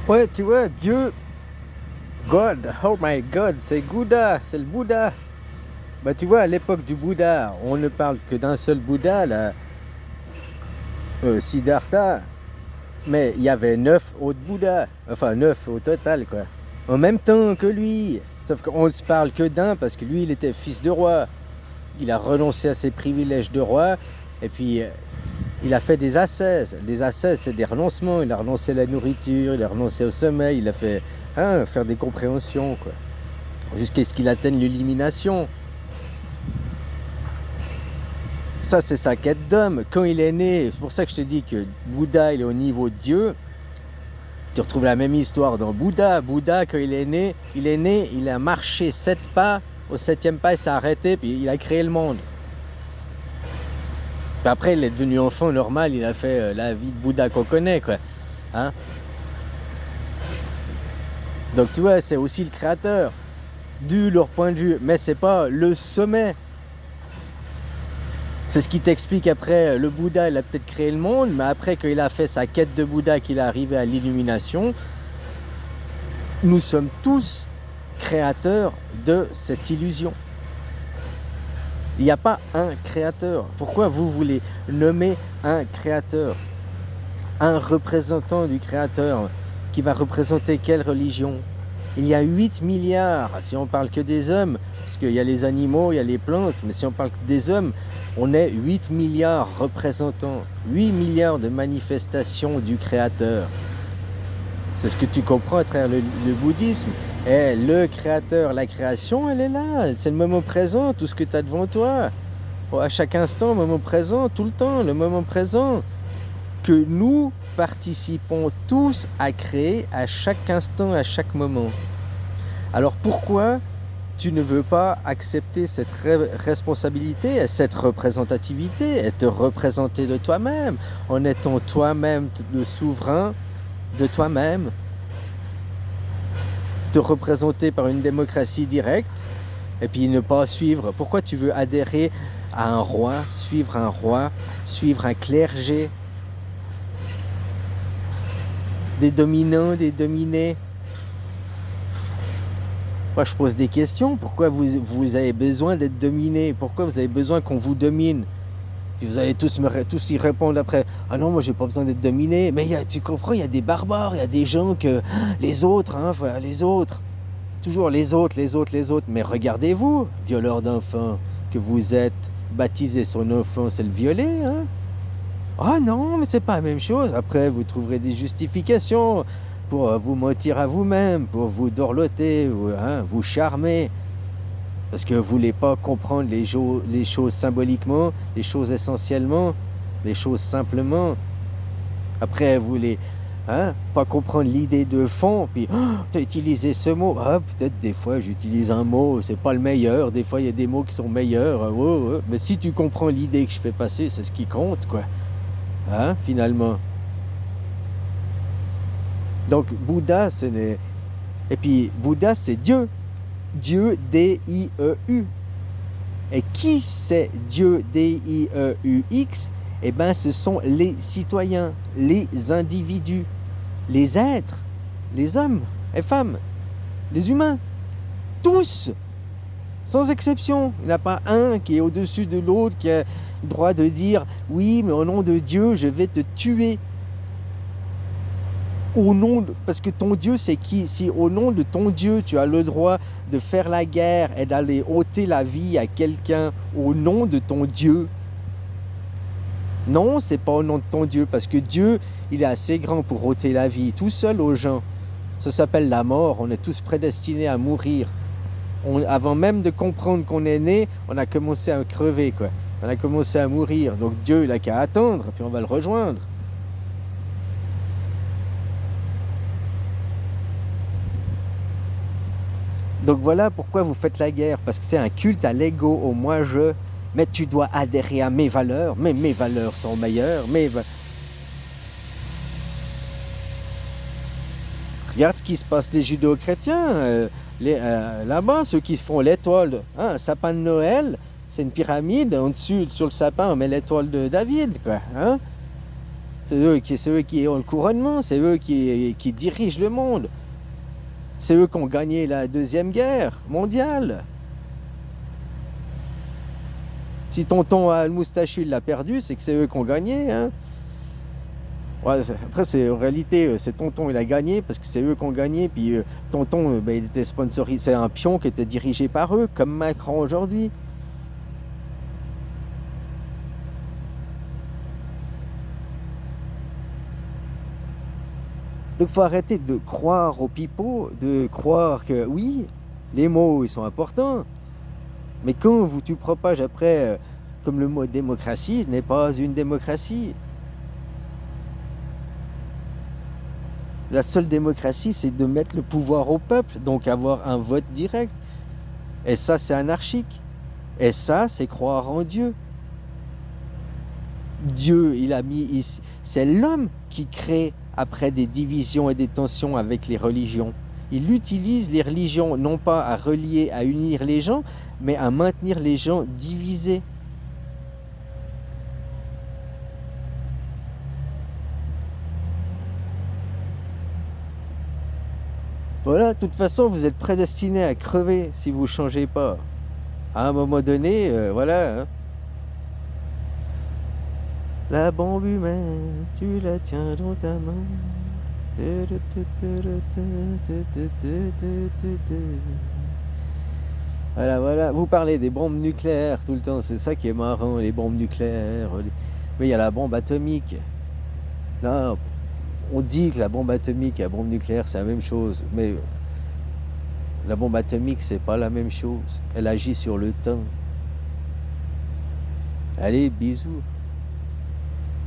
Ouais, tu vois, Dieu, God, oh my God, c'est Gouda, c'est le Bouddha. Bah tu vois, à l'époque du Bouddha, on ne parle que d'un seul Bouddha, là, Siddhartha, mais il y avait 9 autres Bouddhas, enfin 9 au total, quoi. En même temps que lui, sauf qu'on ne se parle que d'un parce que lui, il était fils de roi. Il a renoncé à ses privilèges de roi, et puis il a fait des ascèses. Les ascèses, c'est des renoncements. Il a renoncé à la nourriture, il a renoncé au sommeil, il a fait faire des compréhensions, quoi. Jusqu'à ce qu'il atteigne l'illumination. Ça, c'est sa quête d'homme. Quand il est né, c'est pour ça que je te dis que Bouddha, il est au niveau de Dieu. Tu retrouves la même histoire dans Bouddha. Bouddha, quand il est né, il a marché 7 pas. Au 7e pas, il s'est arrêté, puis il a créé le monde. Puis après, il est devenu enfant normal, il a fait la vie de Bouddha qu'on connaît, quoi. Hein? Donc tu vois, c'est aussi le créateur, du leur point de vue, mais c'est pas le sommet. C'est ce qui t'explique après, le Bouddha, il a peut-être créé le monde, mais après, quand il a fait sa quête de Bouddha, qu'il est arrivé à l'illumination, nous sommes tous créateurs de cette illusion. Il n'y a pas un créateur. Pourquoi vous voulez nommer un créateur, un représentant du créateur, qui va représenter quelle religion? Il y a 8 milliards, si on parle que des hommes, parce qu'il y a les animaux, il y a les plantes, mais si on parle que des hommes, on est 8 milliards représentants, 8 milliards de manifestations du créateur. C'est ce que tu comprends à travers le bouddhisme. Et le créateur, la création, elle est là. C'est le moment présent, tout ce que tu as devant toi. À chaque instant, le moment présent, tout le temps, le moment présent. Que nous participons tous à créer à chaque instant, à chaque moment. Alors pourquoi tu ne veux pas accepter cette responsabilité, cette représentativité, et te représenter de toi-même, en étant toi-même le souverain de toi-même, te représenter par une démocratie directe, et puis ne pas suivre? Pourquoi tu veux adhérer à un roi, suivre un clergé, des dominants, des dominés? Moi, je pose des questions. Pourquoi vous avez besoin d'être dominé? Pourquoi vous avez besoin qu'on vous domine? Puis vous allez tous y répondre après. Ah non, moi, j'ai pas besoin d'être dominé. Mais tu comprends, il y a des barbares, il y a des gens que... Les autres, hein, voilà, les autres. Toujours les autres, les autres, les autres. Mais regardez-vous, violeurs d'enfants, que vous êtes baptisé son enfant, c'est le violer, hein? Ah non, mais c'est pas la même chose. Après, vous trouverez des justifications pour vous mentir à vous-même, pour vous dorloter, vous charmer, parce que vous voulez pas comprendre les choses symboliquement, les choses essentiellement, les choses simplement. Après, vous voulez pas comprendre l'idée de fond, puis tu as utilisé ce mot. Ah, peut-être des fois j'utilise un mot, c'est pas le meilleur, des fois il y a des mots qui sont meilleurs. Mais si tu comprends l'idée que je fais passer, c'est ce qui compte, quoi. Finalement. Donc Bouddha, et puis Bouddha, c'est Dieu. Dieu, D-I-E-U. Et qui c'est Dieu, D-I-E-U-X? Eh bien, ce sont les citoyens, les individus, les êtres, les hommes et femmes, les humains. Tous, sans exception. Il n'y en a pas un qui est au-dessus de l'autre, qui a le droit de dire « Oui, mais au nom de Dieu, je vais te tuer ». Parce que ton Dieu, c'est qui? Si au nom de ton Dieu, tu as le droit de faire la guerre et d'aller ôter la vie à quelqu'un au nom de ton Dieu, non, c'est pas au nom de ton Dieu, parce que Dieu, il est assez grand pour ôter la vie tout seul aux gens. Ça s'appelle la mort. On est tous prédestinés à mourir. Avant même de comprendre qu'on est né, on a commencé à crever, quoi. On a commencé à mourir. Donc Dieu, il n'a qu'à attendre, puis on va le rejoindre. Donc voilà pourquoi vous faites la guerre, parce que c'est un culte à l'ego, au moi-je. Mais tu dois adhérer à mes valeurs, mais mes valeurs sont meilleures. Regarde ce qui se passe les judéo-chrétiens, là-bas, ceux qui font l'étoile, un sapin de Noël, c'est une pyramide, en dessus, sur le sapin, on met l'étoile de David, quoi. C'est eux qui ont le couronnement, c'est eux qui dirigent le monde. C'est eux qui ont gagné la Deuxième Guerre mondiale. Si tonton Al-Moustachu l'a perdu, c'est que c'est eux qui ont gagné. Hein. Ouais, après, en réalité, c'est tonton, il a gagné parce que c'est eux qui ont gagné. Puis tonton, ben, il était sponsorisé. C'est un pion qui était dirigé par eux, comme Macron aujourd'hui. Donc, faut arrêter de croire aux pipeaux, de croire que oui, les mots, ils sont importants. Mais quand tu propages après, comme le mot démocratie n'est pas une démocratie. La seule démocratie, c'est de mettre le pouvoir au peuple, donc avoir un vote direct. Et ça, c'est anarchique. Et ça, c'est croire en Dieu. Dieu, c'est l'homme qui crée après des divisions et des tensions avec les religions. Il utilise les religions non pas à relier, à unir les gens, mais à maintenir les gens divisés. Voilà, de toute façon, vous êtes prédestinés à crever si vous ne changez pas. À un moment donné, voilà. Hein. La bombe humaine, tu la tiens dans ta main. Voilà, voilà. Vous parlez des bombes nucléaires tout le temps, c'est ça qui est marrant, les bombes nucléaires. Mais il y a la bombe atomique. Non, on dit que la bombe atomique et la bombe nucléaire, c'est la même chose. Mais la bombe atomique, c'est pas la même chose. Elle agit sur le temps. Allez, bisous.